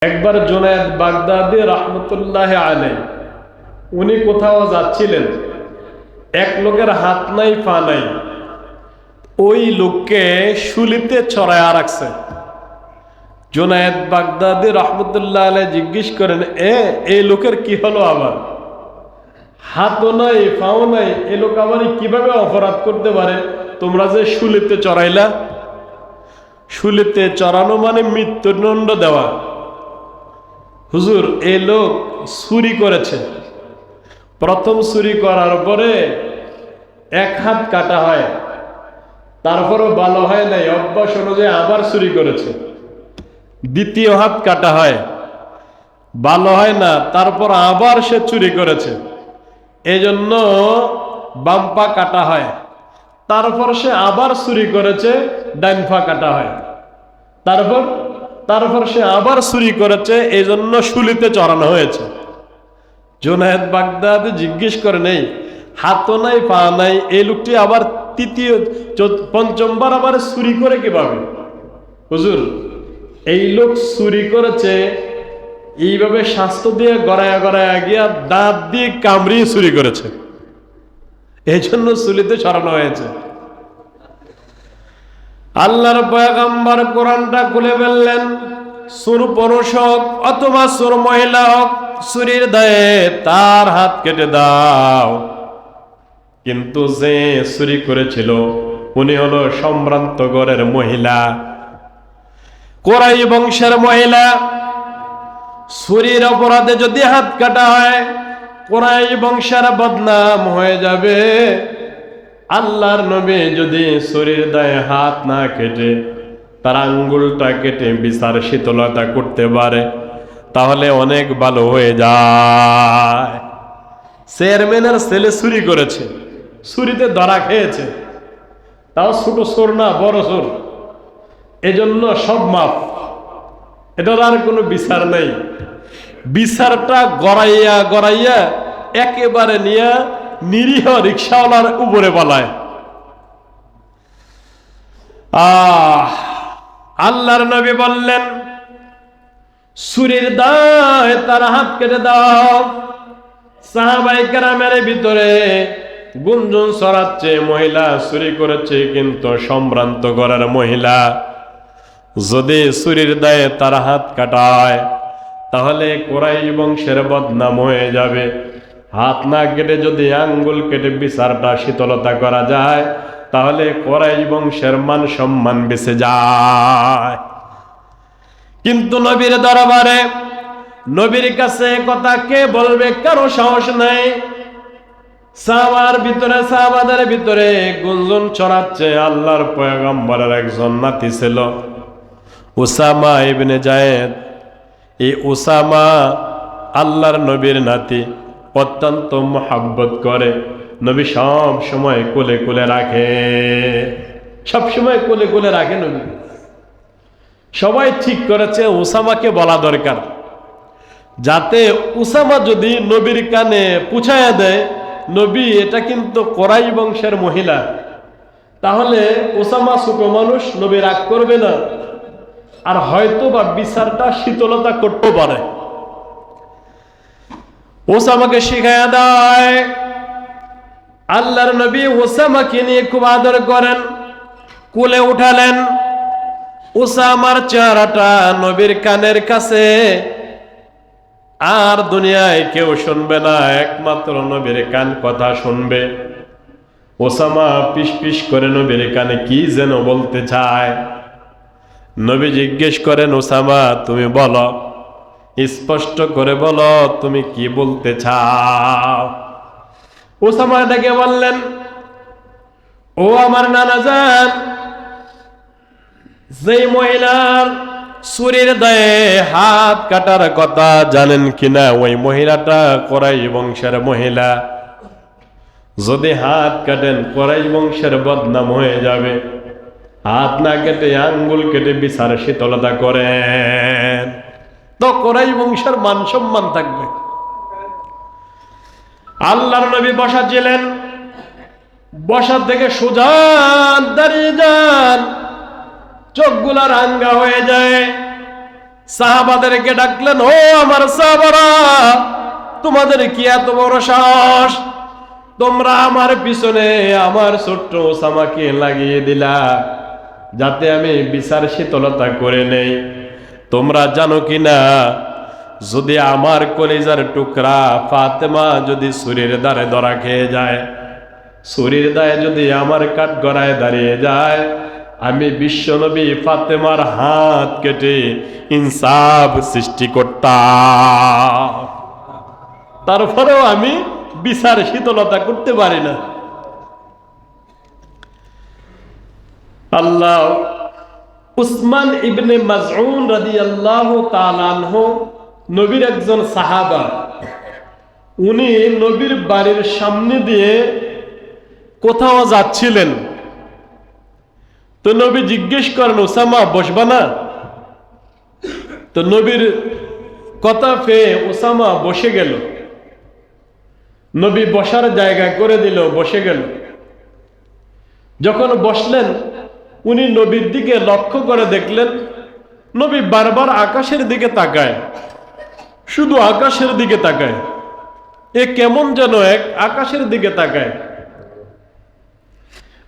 একবার জুনায়েদ বাগদাদি রহমতুল্লাহ আলাইহি উনি কোথাও যাচ্ছিলেন, এক লোকের হাত নাই পা নাই, ওই লোককে শুলিতে চড়ায়া রাখছে। জুনায়েদ বাগদাদি রহমতুল্লাহ আলাইহি জিজ্ঞেস করেন, এই লোকের কি হলো? আবার হাতও নাই পাও নাই, এ লোক আবার কিভাবে অপরাধ করতে পারে? তোমরা যে শুলিতে চড়াইলা, শুলিতে চড়ানো মানে মৃত্যুদণ্ড দেওয়া। হুজুর, এই লোক চুরি করেছে, প্রথম চুরি করার পরে এক হাত কাটা হয়, তারপরও ভালো হয় নাই, অভ্যাস অনুযায়ী আবার চুরি করেছে, দ্বিতীয় হাত কাটা হয়, ভালো হয় না, তারপর আবার সে চুরি করেছে, এজন্য বাম পা কাটা হয়, তারপর সে আবার চুরি করেছে, ডান পা কাটা হয়, তারপর সে আবার চুরি করেছে, এই জন্য শুলিতে চড়ানো হয়েছে। জুনায়েদ বাগদাদি জিজ্ঞেস করে, নেই হাতও নাই পা নাই, এই লোকটি আবার তৃতীয় পঞ্চমবার আবার চুরি করে কিভাবে? হুজুর, এই লোক চুরি করেছে এইভাবে স্বাস্থ্য দিয়ে গড়ায়া গড়ায়া গিয়া দাঁত দিয়ে কামড়িয়ে চুরি করেছে, এই জন্য চুলিতে চড়ানো হয়েছে। আল্লাহর পয়গম্বর কোরআনটা খুলে বললেন, সুর পুরুষ হোক অথবা সুর মহিলা হোক, চুরির দায়ে তার হাত কেটে দাও। কিন্তু যে চুরি করেছিল উনি হলো সম্ভ্রান্ত ঘরের মহিলা, কোরাই বংশের মহিলা। চুরির অপরাধে যদি হাত কাটা হয়, কোরাই বংশের বদনাম হয়ে যাবে। আল্লাহর নবী যদি চুরির দায়ে হাত না কেটে তার আঙ্গুলটা কেটে বিচার শীতলতা করতে পারে, তাহলে অনেক ভালো হয়ে যায়। চেয়ারম্যানের ছেলে চুরি করেছে, চুরিতে ধরা খেয়েছে, তাও ছোট চোর না, বড় চোর, এজন্য সব মাফ, এটার আর কোনো বিচার নেই। বিচারটা গড়াইয়া গড়াইয়া একেবারে নিয়ে নিরীহ রিক্সাওয়ালার উপরে বলায়। আল্লাহর নবী বললেন, চুরির দায় তার হাত কেটে দাও। সাহাবায়ে কেরামের ভিতরে গুঞ্জন ছড়াচ্ছে, মহিলা চুরি করেছে কিন্তু সম্ভ্রান্ত ঘরের মহিলা, যদি চুরির দায়ে তার হাত কাটায় তাহলে কোরাইশ বংশের বদনাম হয়ে যাবে। হাত না কেটে যদি আঙ্গুল কেটে বিচারটা শীতলতা করা যায়, তাহলে কোরাইশ বংশের মান সম্মান বেঁচে যায়। কিন্তু নবীর দরবারে, নবীর কাছে কথা কে বলবে? কারো সাহস নাই। সাহাবাদের ভিতরে গুঞ্জন ছড়াচ্ছে, আল্লাহর পয়গম্বরের একজন নাতি ছিল উসামা ইবনে যায়েদ। এই উসামা আল্লাহর নবীর নাতি, অত্যন্ত মহব্বত করে। নবী সব সময় কোলে কোলে রাখে, সব সময় কোলে কোলে রাখে নবী। সবাই ঠিক করেছে উসামাকে বলা দরকার, যাতে উসামা যদি নবীর কানে পুছায়া দেয়, নবী এটা কিন্তু কোরাইশ বংশের মহিলা, তাহলে উসামা ছোট মানুষ, নবী রাগ করবে না, আর হয়তো বা বিচারটা শীতলতা করতে পারে। ওসামাকে শিখায়া দেয়। আল্লাহর নবী ওসামাকে নিয়ে খুব আদর করেন, কোলে উঠালেন। ওসামার চেহারাটা নবীর কানের কাছে, আর দুনিয়ায় কেউ শুনবে না, একমাত্র নবীর কান কথা শুনবে। ওসামা পিস পিস করে নবীর কানে কি যেন বলতে চায়। নবী জিজ্ঞেস করেন, ওসামা তুমি বলো, স্পষ্ট করে বলো তুমি কি বলতে চাও। ওসামা ডেকে বললেন, ও আমার নানা জান, যে মহিলার চুরির দায়ে হাত কাটার কথা জানেন কিনা? ওই মহিলাটা কোরাইশ বংশের মহিলা, যদি হাত কাটেন কোরাইশ বংশের বদনাম হয়ে যাবে। হাত না কেটে আঙ্গুল কেটে বিচার শীতলতা করেন, তো কোরাইশ বংশের মান সম্মান থাকবে। আল্লাহর নবী বসা ছিলেন, বসা থেকে সোজা দাঁড়িয়ে যান, চোখগুলা রাঙ্গা হয়ে যায়। সাহাবাদেরকে ডাকলেন, ও আমার সাহাবারা, তোমাদের কি এত বড় সাহস, তোমরা আমার পিছনে আমার ছোট্ট ওসামাকে লাগিয়ে দিলা যাতে আমি বিচার শীতলতা করে নেই। তোমরা জানো কিনা, যদি আমার কলিজার টুকরা ফাতেমা যদি ছুরির দ্বারে ধরা খেয়ে যায়, ছুরির দায়ে যদি আমার কাঠগড়ায় দাঁড়িয়ে যায়, আমি বিশ্বনবী ফাতেমার হাত কেটে ইনসাফ সৃষ্টি করতাম। তারপরেও আমি বিচার শীতলতা করতে পারি না। আল্লাহ উসমান ইবনে মাজউন রাদিয়াল্লাহু তাআলা আনহু নবীর একজন সাহাবা, উনি নবীর বাড়ির সামনে দিয়ে কোথাও যাচ্ছিলেন। তো নবী জিজ্ঞেস করেন, ওসামা বসবা না? তো নবীর কথা পেয়ে ওসামা বসে গেল। নবী বসার জায়গা করে দিল, বসে গেল। যখন বসলেন, উনি নবীর দিকে লক্ষ্য করে দেখলেন নবী বারবার আকাশের দিকে তাকায়, শুধু আকাশের দিকে তাকায়। এ কেমন যেন এক আকাশের দিকে তাকায়,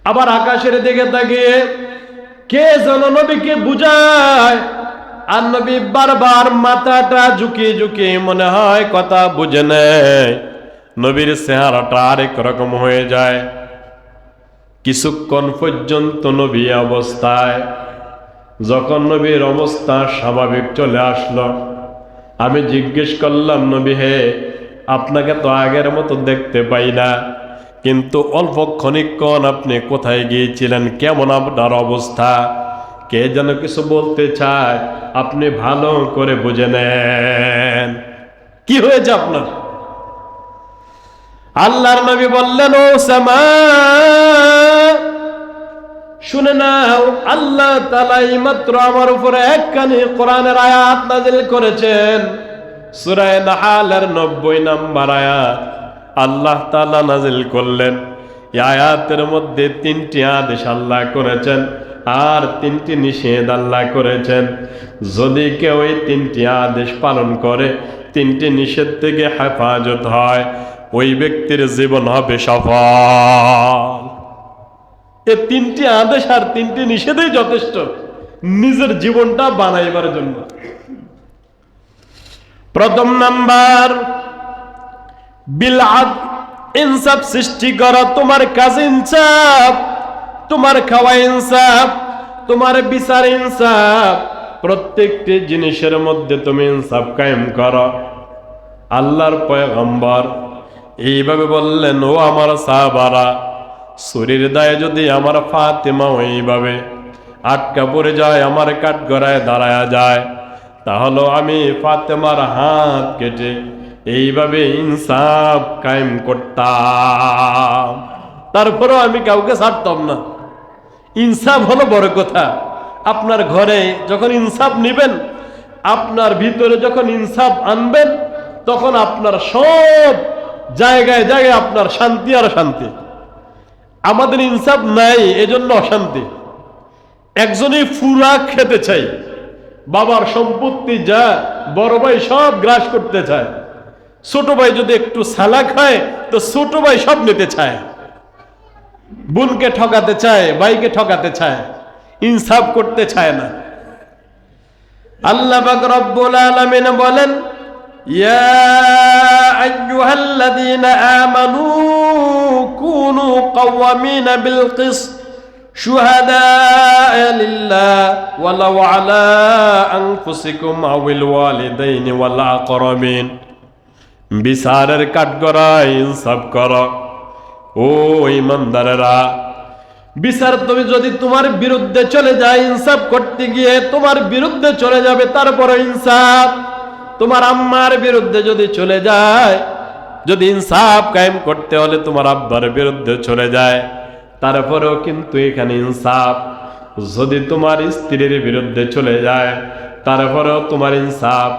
আবার আকাশের দিকে তাকিয়ে কে যেন নবীকে বুঝায়, আর নবী বারবার মাথাটা ঝুঁকিয়ে ঝুঁকিয়ে মনে হয় কথা বুঝে নেয়। নবীর চেহারাটা আরেক রকম হয়ে যায়। কিছুক্ষণ পর্যন্ত নবী অবস্থায়, যখন নবীর অবস্থা স্বাভাবিক চলে আসলো, আমি জিজ্ঞেস করলাম, নবী হে, আপনাকে তো আগের মতো দেখতে পাই না, কিন্তু অল্প ক্ষণিকক্ষণ আপনি কোথায় গিয়েছিলেন, কেমন আপনার অবস্থা? কে যেন কিছু বলতে চায়, আপনি ভালো করে বুঝে নেন কি হয়েছে আপনার। আল্লাহর নবী বললেন, ও সামা, শুনে নাও, আল্লাহ তাআলা মাত্র আমার উপরে একখানি কোরআনের আয়াত নাযিল করেছেন। সূরা নাহালের 90 নম্বর আয়াত আল্লাহ তাআলা নাযিল করলেন। এই আয়াতের মধ্যে 3টি আদেশ আল্লাহ করেছেন আর 3টি নিষেধ আল্লাহ করেছেন। যদি কেউ এই 3টি আদেশ পালন করে, 3টি নিষেধ থেকে হেফাজত হয়, ওই ব্যক্তির জীবন হবে সফল। এই 3টি আদেশ আর 3টি নিষেধই যথেষ্ট নিজের জীবনটা বানাইবার জন্য। প্রথম নাম্বার, বিলআদ, ইনসাফ সৃষ্টি করা। তোমার কাজ ইনসাফ, তোমার খাওয়া ইনসাফ, তোমার বিচার ইনসাফ, প্রত্যেকটি জিনিসের মধ্যে তুমি ইনসাফ কায়েম করো। আল্লাহর পয়গম্বর এইভাবে বললেন, ও আমার সাহাবারা, ছুরির দায়ে যদি আমার ফাতেমা এইভাবে আটকা পড়ে যায়, আমার কাঠগড়ায় দাঁড়ায়া যায়, তাহলে আমি ফাতেমার হাত কেটে এইভাবে ইনসাফ কায়েম করতাম। তারপরেও আমি কাউকে ছাড়তাম না। ইনসাফ হলো বড় কথা। আপনার ঘরে যখন ইনসাফ নিবেন, আপনার ভিতরে যখন ইনসাফ আনবেন, তখন আপনার সব জায়গায় জায়গায় আপনার শান্তি আর শান্তি। আমাদের ইনসাফ নাই, এজন্য অশান্তি। একজনই ফুরা খেতে চাই, বাবার সম্পত্তি যা বড় ভাই সব গ্রাস করতে চায়। ছোট ভাই যদি একটু সালাক হয় তো ছোট ভাই সব নিতে চায়। বোনকে ঠকাতে চায়, ভাইকে ঠকাতে চায়, ইনসাফ করতে চায় না। আল্লাহ পাক রব্বুল আলামিন বলেন, ইয়া আইয়ুহাল্লাযীনা আমানু কুনু কাওয়ামিনা বিল কিসত শুহাদা'a লিল্লাহ ওয়ালাউ আলা আনফুসিকুম আওয়াল ওয়ালিদাইনি ওয়াল আকরাবিন। বিচারের কাঠগড়ায় ইনসাফ করো। ও ঈমানদারেরা, বিচার তুমি যদি তোমার বিরুদ্ধে চলে যায়, ইনসাফ করতে গিয়ে তোমার বিরুদ্ধে চলে যাবে, তারপরে ইনসাফ। তোমার আম্মার বিরুদ্ধে যদি চলে যায়, যদি ইনসাফ কায়েম করতে হলে তোমার আব্বার বিরুদ্ধে চলে যায়, তারপরেও কিন্তু এখানে ইনসাফ। যদি তোমার স্ত্রীর বিরুদ্ধে চলে যায়, তারপরেও তোমার ইনসাফ।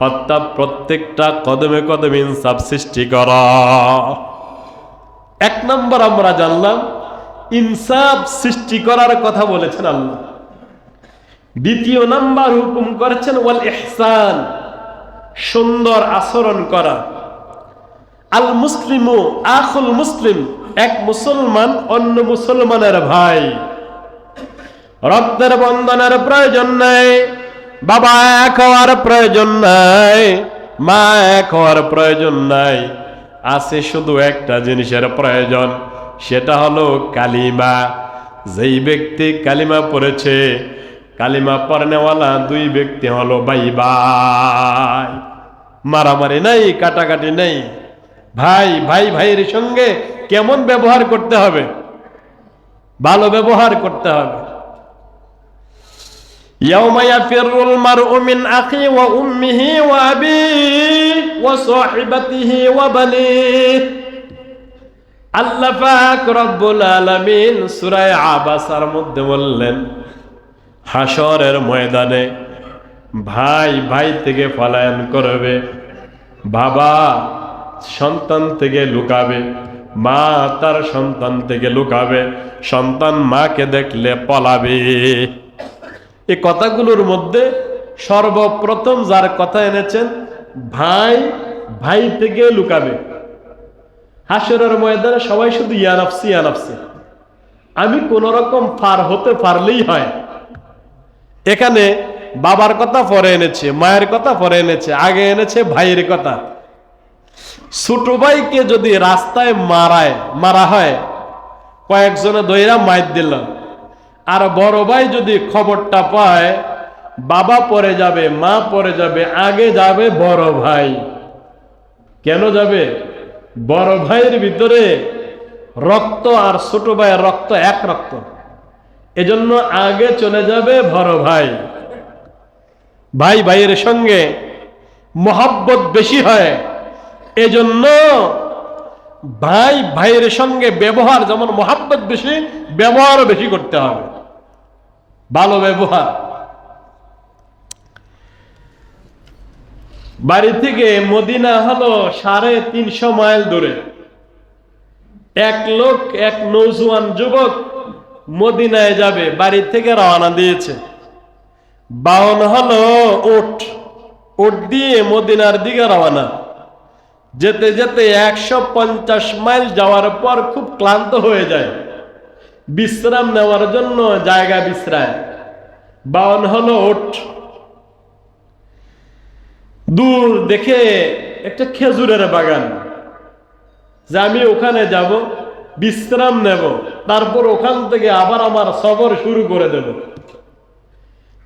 অর্থাৎ প্রত্যেকটা কদমে কদমে ইনসাফ সৃষ্টি কর। 1 নম্বর আমরা জানলাম ইনসাফ সৃষ্টি করার কথা বলেছেন আল্লাহ। দ্বিতীয় নাম্বার হুকুম করেছেন ওয়াল ইহসান, সুন্দর আচরণ করা। আল মুসলিমু আখুল মুসলিম, এক মুসলমান অন্য মুসলমানের ভাই। রক্তের বন্ধনের প্রয়োজন নাই, বাবা এক হওয়ার প্রয়োজন নাই, মা এক হওয়ার প্রয়োজন নাই। আছে শুধু একটা জিনিসের প্রয়োজন, সেটা হলো কালিমা। যেই ব্যক্তি কালিমা পড়েছে, কালিমা পড়নেওয়ালা দুই ব্যক্তি হলো ভাই ভাই। মারামারি নাই, কাটাকাটি নেই। ভাই ভাই ভাইয়ের সঙ্গে কেমন ব্যবহার করতে হবে? ভালো ব্যবহার করতে হবে। ইয়াউমা ইয়াফিরুল মারউ মিন আখি ওয়া উম্মিহি ওয়া আবিহি ওয়া সাহিবাতিহি ওয়া বানিহি। আল্লাহ পাক রব্বুল আলামিন সূরা আবাসার মধ্যে বললেন, হাসরের ময়দানে ভাই ভাই থেকে পলায়ন করবে, বাবা সন্তান থেকে লুকাবে, মা তার সন্তান থেকে লুকাবে, সন্তান মাকে দেখলে পলাবে। এই কথাগুলোর মধ্যে সর্বপ্রথম যার কথা এনেছেন, ভাই ভাই থেকে লুকাবে। হাসরের ময়দানে সবাই শুধু ইয়া নাফসি ইয়া নাফসি, আমি কোন রকম পার হতে পারলেই হয়। এখানে বাবার কথা পরে এনেছে, মায়ের কথা পরে এনেছে, আগে এনেছে ভাইয়ের কথা। ছোট ভাইকে যদি রাস্তায় মারা হয়, কয়েকজনে দইরা মাইর দিল, আর বড় ভাই যদি খবরটা পায়, বাবা পরে যাবে, মা পরে যাবে, আগে যাবে বড় ভাই। কেন যাবে? বড় ভাইয়ের ভিতরে রক্ত আর ছোট ভাইয়ের রক্ত এক রক্ত, এজন্য আগে চলে যাবে বড় ভাই। ভাই ভাইয়ের সঙ্গে মহব্বত বেশি হয়, এজন্য ভাই ভাইয়ের সঙ্গে ব্যবহার যেমন মহব্বত বেশি, ব্যবহারও বেশি করতে হবে, ভালো ব্যবহার। বাড়ি থেকে মদিনা হলো 350 মাইল দূরে। এক লোক, এক নৌজওয়ান যুবক মদিনায় যাবে, বাড়ি থেকে রওনা দিয়েছে। বাহন হলো উট, উট দিয়ে মদিনার দিকে রওনা। যেতে যেতে 150 মাইল যাওয়ার পর খুব ক্লান্ত হয়ে যায়, বিশ্রাম নেওয়ার জন্য জায়গা বিশ্রায়। বাহন হলো উট। দূর দেখে একটা খেজুরের বাগান, যে আমি ওখানে যাব, বিশ্রাম নেব, তারপর ওখান থেকে আবার আমার সফর শুরু করে দেব।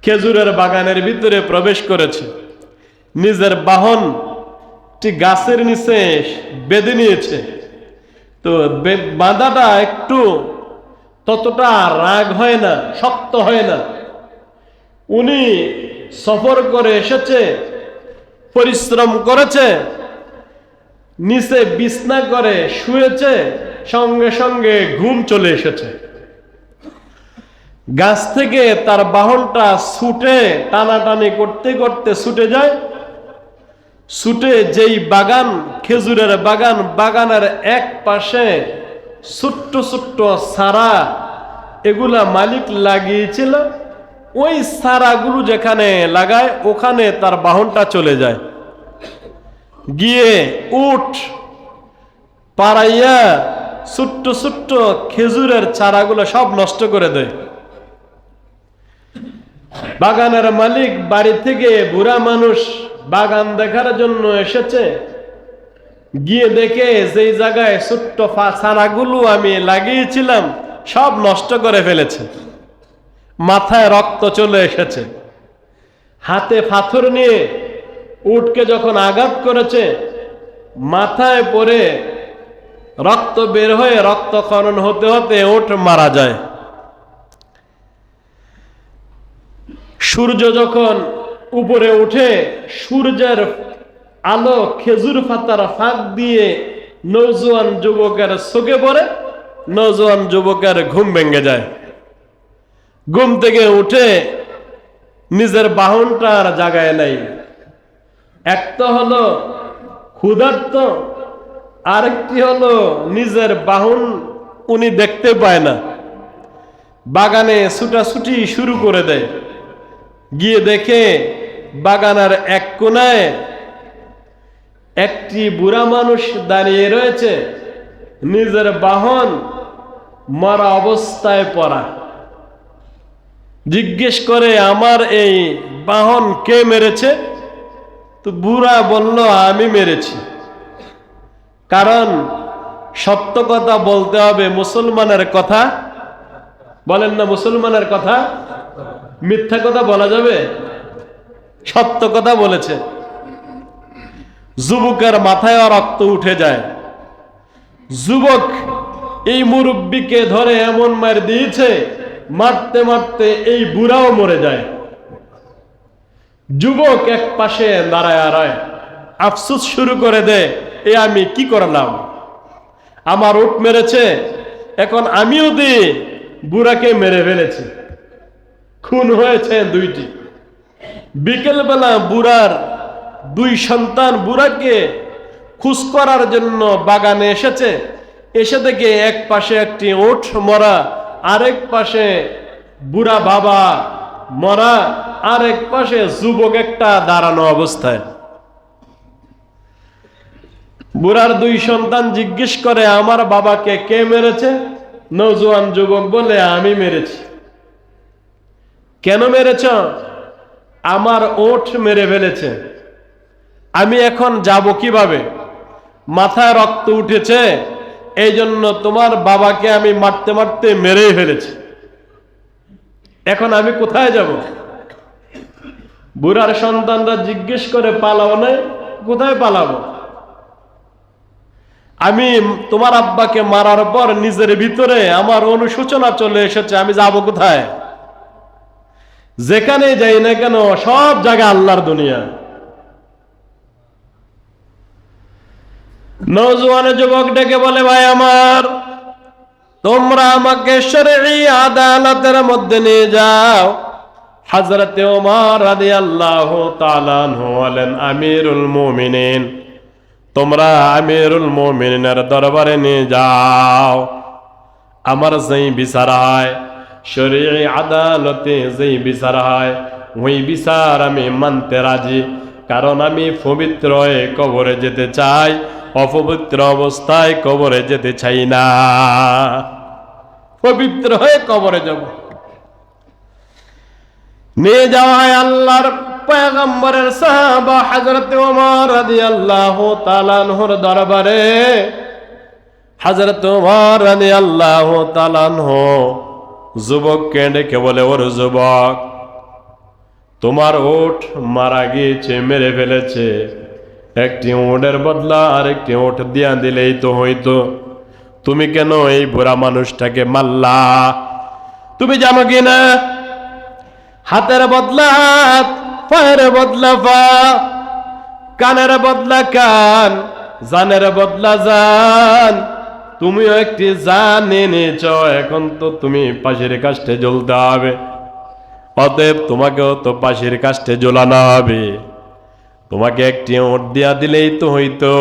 খেজুরের বাগানের ভিতরে প্রবেশ করেছে, নিজের বাহন গাছের নিচে বেঁধে নিয়েছে। তো বাঁধাটা একটু ততটা রাগ হয় না, শক্ত হয় না। উনি সফর করে এসেছে, পরিশ্রম করেছে, নিচে বিছনা করে শুয়েছে, সঙ্গে সঙ্গে ঘুম চলে এসেছে। গাছ থেকে তার বাহনটা ছুটে টানাটানি করতে করতে ছুটে যায়। ছুটে যেই বাগান, খেজুরের বাগান, বাগানের এক পাশে ছোট্ট ছোট্ট সারা, এগুলা মালিক লাগিয়েছিল, ওই সারাগুলো যেখানে লাগায় ওখানে তার বাহনটা চলে যায়। গিয়ে উট পাড়াইয়া ছোট্ট ছোট্ট খেজুরের চারাগুলো সব নষ্ট করে দেয়। বাগানের মালিক বাড়ি থেকে, বুড়া মানুষ, বাগান দেখার জন্য এসেছে। গিয়ে দেখে যেই জায়গায় ছোট্ট চারাগুলো আমি লাগিয়েছিলাম সব নষ্ট করে ফেলেছে। মাথায় রক্ত চলে এসেছে। হাতে পাথর নিয়ে উটকে যখন আঘাত করেছে, মাথায় পড়ে রক্ত বের হয়ে রক্তক্ষরণ হতে হতে উট মারা যায়। সূর্য যখন উপরে উঠে, সূর্যের আলো খেজুর পাতার ফাঁক দিয়ে নওজোয়ান যুবকের চোখে পড়ে, নওজোয়ান যুবকের ঘুম ভেঙে যায়। ঘুম থেকে উঠে নিজের বাহনটা আর জায়গায় নাই। এক তো হলো ক্ষুধার্ত, আরেকটি হলো নিজের বাহন উনি দেখতে পায় না। বাগানে ছুটাছুটি শুরু করে দেয়। গিয়ে দেখে বাগানের এক কোণায় একটি বুড়া মানুষ দাঁড়িয়ে রয়েছে, নিজের বাহন মরা অবস্থায় পড়া। জিজ্ঞেস করে, আমার এই বাহন কে মেরেছে? তো বুড়া বলল, আমি মেরেছি। কারণ সত্য কথা বলতে হবে, মুসলমানের কথা বলেন না, মুসলমানের কথা মিথ্যা কথা বলা যাবে? সত্য কথা বলেছে। যুবকের মাথায় রক্ত উঠে যায়। যুবক এই মুরব্বীকে ধরে এমন মার দিয়েছে, মারতে মারতে এই বুড়াও মরে যায়। যুবক এক পাশে দাঁড়ায় আফসোস শুরু করে দেয়, এ আমি কি করলাম? আমার উট মেরেছে, এখন আমিও দিই বুড়াকে মেরে ফেলেছি। খুন হয়েছে দুইটি। বিকেলবেলা বুড়ার দুই সন্তান বুড়াকে খুশ করার জন্য বাগানে এসেছে। এসে দেখে এক পাশে একটি উট মরা, আরেক পাশে বুড়া বাবা মরা, আরেক পাশে যুবক একটা দাঁড়ানো অবস্থায়। বুড়ার দুই সন্তান জিজ্ঞেস করে, আমার বাবাকে কে মেরেছে? নওজোয়ান যুবক বলে, আমি মেরেছি। কেন মেরেছ? আমার ওঠ মেরে ফেলেছে, আমি এখন যাব কিভাবে? মাথায় রক্ত উঠেছে, এই জন্য তোমার বাবাকে আমি মারতে মারতে মেরেই ফেলেছি। এখন আমি কোথায় যাব? বুড়ার সন্তানরা জিজ্ঞেস করে, পালাও নাই? কোথায় পালাবো? আমি তোমার আব্বাকে মারার পর নিজের ভিতরে আমার অনুশোচনা চলে এসেছে, আমি যাব কোথায়? যেখানে যাই না কেন সব জায়গা আল্লাহর দুনিয়া। নওজোয়ান যুবক ডেকে বলে, ভাই আমার, তোমরা আমাকে শরঈ আদালতের মধ্যে নিয়ে যাও। হযরতে ওমর রাদিয়াল্লাহু তাআলা আনহু হলেন আমিরুল মুমিনিন, তোমরা আমিরুল মুমিনের দরবারে নিয়ে যাও। আমার যেই বিচার হয়, শরঈ আদালতে যেই বিচার হয়, ওই বিচার আমি মানতে রাজি। কারণ আমি পবিত্র হয়ে কবরে যেতে চাই, অপবিত্র অবস্থায় কবরে যেতে চাই না। পবিত্র হয়ে কবরে যাব। নিয়ে যাওয়া হয় আল্লাহর পয়গম্বরের সাহাবা হযরত ওমর রাদিয়াল্লাহু তাআলা আনহুর দরবারে। হযরত ওমর রাদিয়াল্লাহু তাআলা আনহু যুবককে ডেকে বলে, ওর যুবক, তোমার উট মারা গিয়েছে, মেরে ফেলেছে। একটি উটের বদলা আরেকটি উট দিয়া দিলেই তো হইতো, তুমি কেন এই বুড়া মানুষটাকে মারলা? তুমি জানো কিনা, হাতের বদলা হাত, পায়ের বদলা পা, কানের বদলা কান, জানের বদলা জান। তুমিও একটি জান নিয়েছ, এখন তো তুমি পাশের কাষ্টে জ্বলতে হবে। অতএব তোমাকেও তো পাশের কাষ্টে জ্বলানো হবে। তোমাকে একটি ওট দিয়া দিলেই তো হইতো,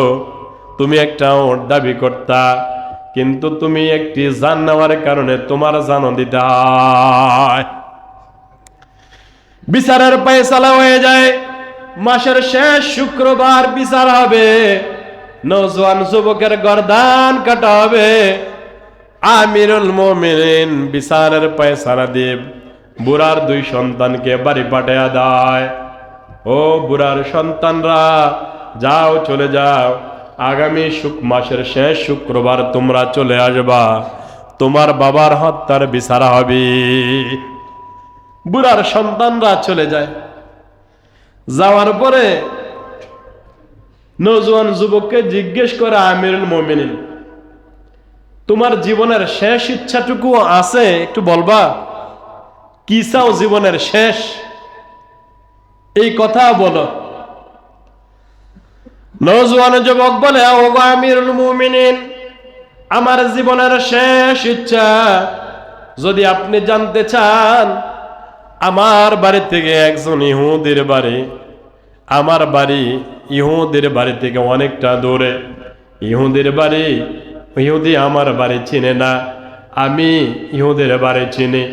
তুমি একটা ওট দাবি করতা, কিন্তু তুমি একটি জান নেওয়ার কারণে তোমার জানও দিতে হয়। বিচারের ফয়সালা হয়ে যায়। মাসের শেষ শুক্রবার বিচার হবে। নওজোয়ান যুবকের গর্দান কাটা হবে। আমিরুল মুমিনিন বিচারের ফয়সালা দিয়ে বুড়ার দুই সন্তানকে বাড়ি পাঠিয়ে দেয়। ও বুড়ার সন্তানরা, যাও, চলে যাও। আগামী মাসের শেষ শুক্রবার তোমরা চলে আসবা, তোমার বাবার হত্যার বিচার হবে। বুড়ার সন্তানরা চলে যায়। যাওয়ার পরে নওজোয়ান যুবককে জিজ্ঞেস করে, আমিরুল মুমিনিন, তোমার জীবনের শেষ ইচ্ছাটুকু আছে, একটু বলবা? কি চাও জীবনের শেষ? এই কথা বলো। নওজোয়ান যুবক বলে, ও আমিরুল মুমিনিন, আমার জীবনের শেষ ইচ্ছা যদি আপনি জানতে চান, আমার বাড়ি থেকে একজন ইহুদির বাড়ি, আমার বাড়ি ইহুদির বাড়ি থেকে অনেকটা দূরে। ইহুদির বাড়ি, ইহুদি আমার বাড়ি চিনে না, আমি ইহুদের বাড়ি চিনি।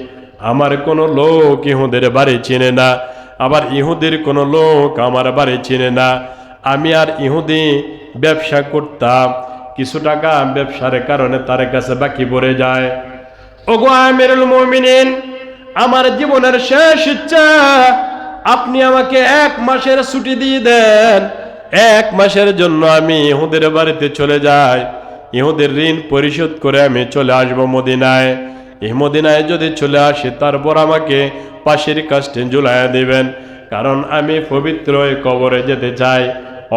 আমার কোনো লোক ইহুদের বাড়ি চিনে না। আবার ইহুদির কোনো লোক আমার বাড়ি চিনে না। আমি আর ইহুদি ব্যবসা করতাম, কিছু টাকা ব্যবসার কারণে তার কাছে বাকি পড়ে যায়। ওগো আমিরুল মুমিনিন, আমার জীবনের শেষ ইচ্ছা আপনি আমাকে 1 মাসের ছুটি দিয়ে দেন। 1 মাসের জন্য আমি ইহুদের বাড়িতে চলে যাই, ইহুদের ঋণ পরিশোধ করে আমি চলে আসব মদিনায়। এই মদিনায় যদি চলে আসি, তারপর আমাকে পাশের কাস্টে ঝুলাইয়া দিবেন, কারণ আমি পবিত্র হয়ে কবরে যেতে চাই,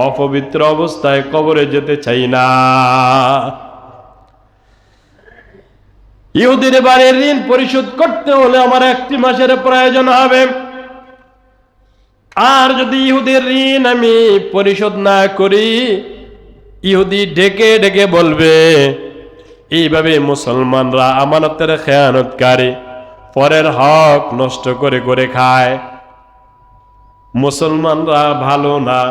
অপবিত্র অবস্থায় কবরে যেতে চাই না। ইহুদির বাড়ির ঋণ পরিশোধ করতে হলে আমার 1 মাসের প্রয়োজন হবে। আর যদি ইহুদির ঋণ আমি পরিশোধ না করি, ইহুদি ডেকে ডেকে বলবে, এইভাবে মুসলমানরা আমানতের খেয়ানতকারী, পরের হক নষ্ট করে করে খায়, মুসলমানরা ভালো না।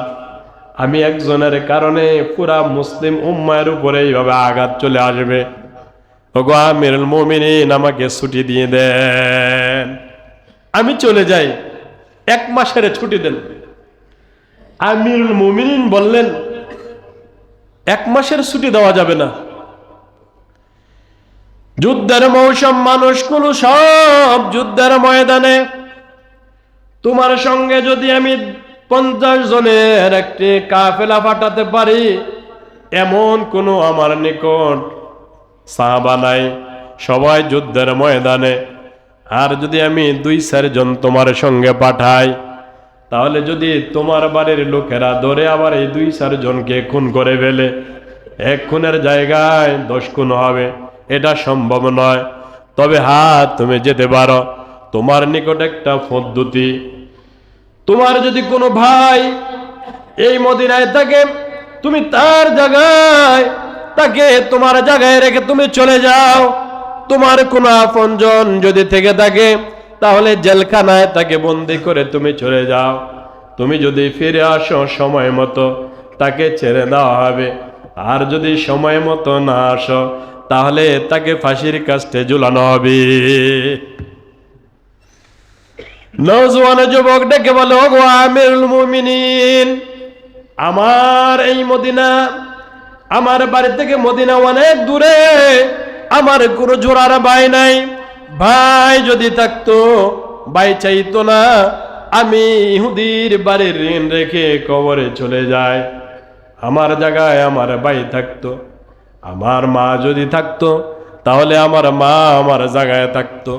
আমি একজনের কারণে পুরা মুসলিম উম্মায়ের উপরে এইভাবে আঘাত চলে আসবে। ওগো আমিরুল মুমিনিন, আমাকে ছুটি দিয়ে দেন, আমি চলে যাই, 1 মাসের ছুটি দেন। আমিরুল মুমিনিন বললেন, 1 মাসের ছুটি দেওয়া যাবে না। যুদ্ধের মৌসুম, মানুষগুলো সব যুদ্ধের ময়দানে। তোমার সঙ্গে যদি আমি 50 জনের একটি কাফেলা পাঠাতে পারি, এমন কোনো আমার নিকট সাহাবা নাই, সবাই যুদ্ধের ময়দানে। আর যদি আমি 2-4 জন তোমার সঙ্গে পাঠাই, তাহলে যদি তোমার বাড়ির লোকেরা ধরে আবার এই 2-4 জনকে খুন করে ফেলে, 1 খুনের জায়গায় 10 খুন হবে, এটা সম্ভব নয়। তবে তুমি যেতে পারো, তোমার নিকট একটা পদ্ধতি। তোমার যদি কোনো ভাই এই মদিনায় থাকে, তুমি তার জায়গায় তাকে তোমার জায়গায় রেখে তুমি চলে যাও। তোমার কোনো আপনজন যদি থেকে থাকে, তাহলে জেলখানায় তাকে বন্দি করে তুমি চলে যাও। তুমি যদি ফিরে আসো সময় মতো, তাকে ছেড়ে দেওয়া হবে। আর যদি সময় মতো না আসো, তাহলে তাকে ফাঁসির কাস্টে ঝুলানো হবে। নওজোয়ান যুবক ডেকে বলে, ওগো আমিরুল মুমিনিন, আমার এই মদিনা, আমার বাড়ি থেকে মদিনা অনেক দূরে, আমার কোনো জোড়ার ভাই নাই। ভাই যদি থাকতো, ভাই চাইতো না আমি ইহুদির বাড়ির ঋণ রেখে কবরে চলে যাই। আমার জায়গায় আমার ভাই থাকতো। আমার মা যদি থাকতো, তাহলে আমার মা আমার জায়গায় থাকতো।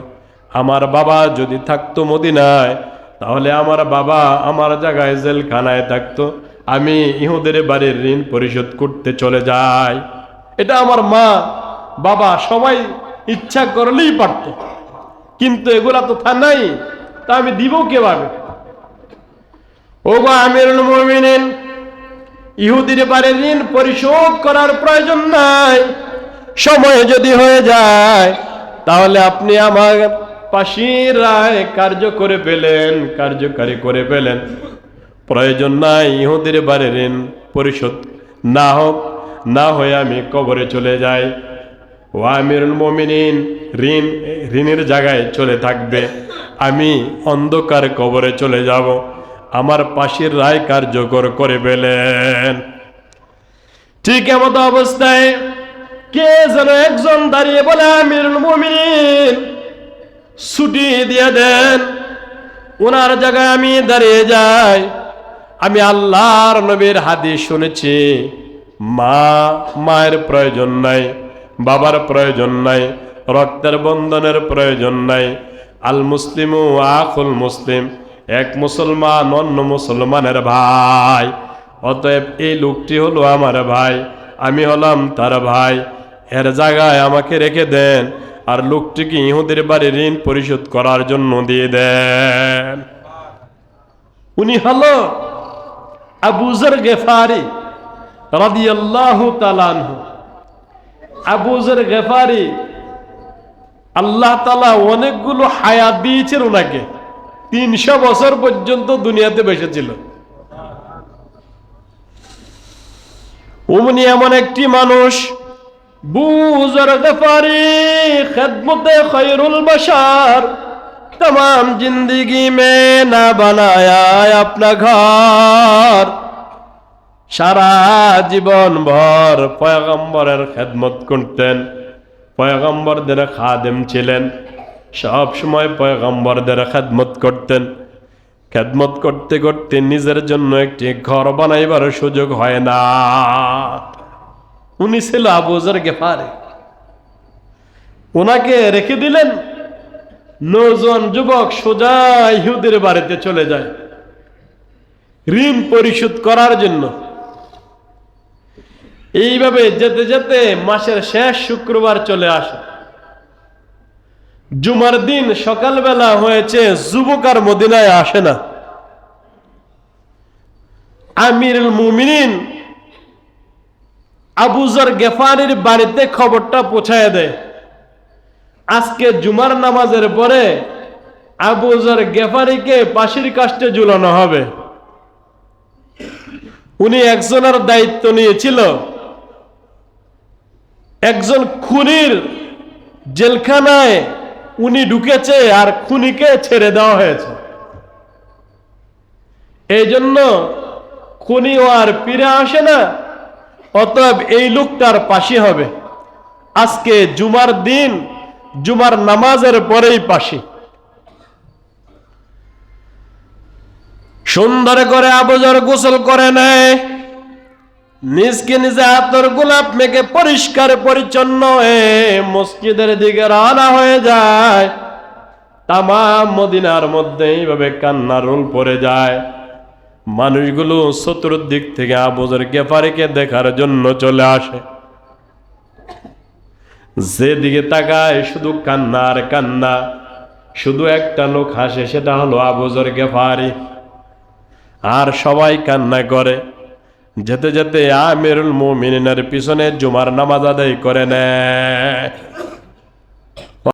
আমার বাবা যদি থাকতো মদিনায়, তাহলে আমার বাবা আমার জায়গায় জেলখানায় থাকতো। আমি ইহুদের বাড়ির ঋণ পরিশোধ করতে চলে যাই। এটা আমার মা বাবা সবাই ইচ্ছা করলেই পারত, কিন্তু এগুলা তো নাই, তা আমি দিব কিভাবে? ওগো আমিরুল মুমিনিন, ইহুদির বাড়ির ঋণ পরিশোধ করার প্রয়োজন নাই। সময় যদি হয়ে যায়, তাহলে আপনি আমার ফাঁসির রায় কার্যকারী করে পেলেন। প্রয়োজন নাই ইহুদির বাড়ির ঋণ পরিশোধ না হয়ে আমি কবরে চলে যাই। ও আমিরুল মুমিনিন, ঋণের জায়গায় চলে থাকবে, আমি অন্ধকার কবরে চলে যাব। আমার ফাঁসির রায় কার্যকর করে পেলেন। ঠিক এমত অবস্থায় কে যেন একজন দাঁড়িয়ে বলে, আমিরুল মুমিনিন, ছুটি দিয়ে দেন, ওনার জায়গায় আমি দাঁড়িয়ে যাই। আমি আল্লাহর নবীর হাদিস শুনেছি, মায়ের প্রয়োজন নাই, বাবার প্রয়োজন নাই, রক্তের বন্ধনের প্রয়োজন নাই। আল মুসলিমু আখুল মুসলিম, এক মুসলমান অন্য মুসলমানের ভাই। অতএব এই লোকটি হলো আমার ভাই, আমি হলাম তার ভাই। এর জায়গায় আমাকে রেখে দেন, আর লোকটিকে ইহুদের বাড়ি ঋণ পরিশোধ করার জন্য দিয়ে দেন। উনি হলো আবু যর গেফারি রাদিয়াল্লাহু তাআলা আনহু। আবু যর গেফারি, আল্লাহ তাআলা অনেকগুলো হায়াত দিয়েছেন ওনাকে, 300 বছর পর্যন্ত দুনিয়াতে বেঁচে ছিল। উনি এমন একটি মানুষ, আবু যর গেফারি খেদমতে খায়রুল বাশার, तमाम जिंदगी में ना बनाया अपना घर সারা জীবন ভর পয়গম্বরের খেদমত করতেন পয়গম্বরদের খাদেম ছিলেন সব সময় পয়গম্বরদের খেদমত করতেন খেদমত করতে করতে নিজের জন্য একটি ঘর বানাইবার সুযোগ হয় না উনি ছিল আবু যর গিফারি ওনাকে রেখে দিলেন নওজোয়ান যুবক সোজা ইহুদির বাড়িতে চলে যায় ঋণ পরিশোধ করার জন্য এইভাবে যেতে যেতে মাসের শেষ শুক্রবার চলে আসে জুমার দিন সকালবেলা হয়েছে যুবক আর মদিনায় আসে না আমিরুল মুমিনিন আবু যর গিফারির বাড়িতে খবরটা পৌঁছায় দেয় আজকে জুমার নামাজের পরে আবু যর গিফারিকে ফাঁসির কাস্টে ঝুলানো হবে উনি একজনের দায়িত্ব নিয়েছিল একজন খুনির জেলখানায় উনি ঢুকেছে আর খুনিকে ছেড়ে দেওয়া হয়েছে এই জন্য খুনিও আর ফিরে আসে না অতএব এই লোকটার ফাঁসি হবে আজকে জুমার দিন জুমার নামাজের পরেই ফাঁসি সুন্দর করে আবু যর গোসল করে নেয় নিজকে নিজে আতর গোলাপ মেখে পরিষ্কার পরিচ্ছন্ন হয়ে মসজিদের দিকে রওনা হয়ে যায় তামাম মদিনার মধ্যে এইভাবে কান্নার রোল পড়ে যায় মানুষগুলো চতুর্দিক থেকে আবু যর গিফারিকে দেখার জন্য চলে আসে যেদিকে তাকায় শুধু কান্না আর কান্না শুধু একটা লোক হাসে সেটা হলো আবু যর গিফারি আর সবাই কান্না করে যেতে যেতে আমিরুল মুমিনিনের পিছনে জুমার নামাজ আদায় করে নেয়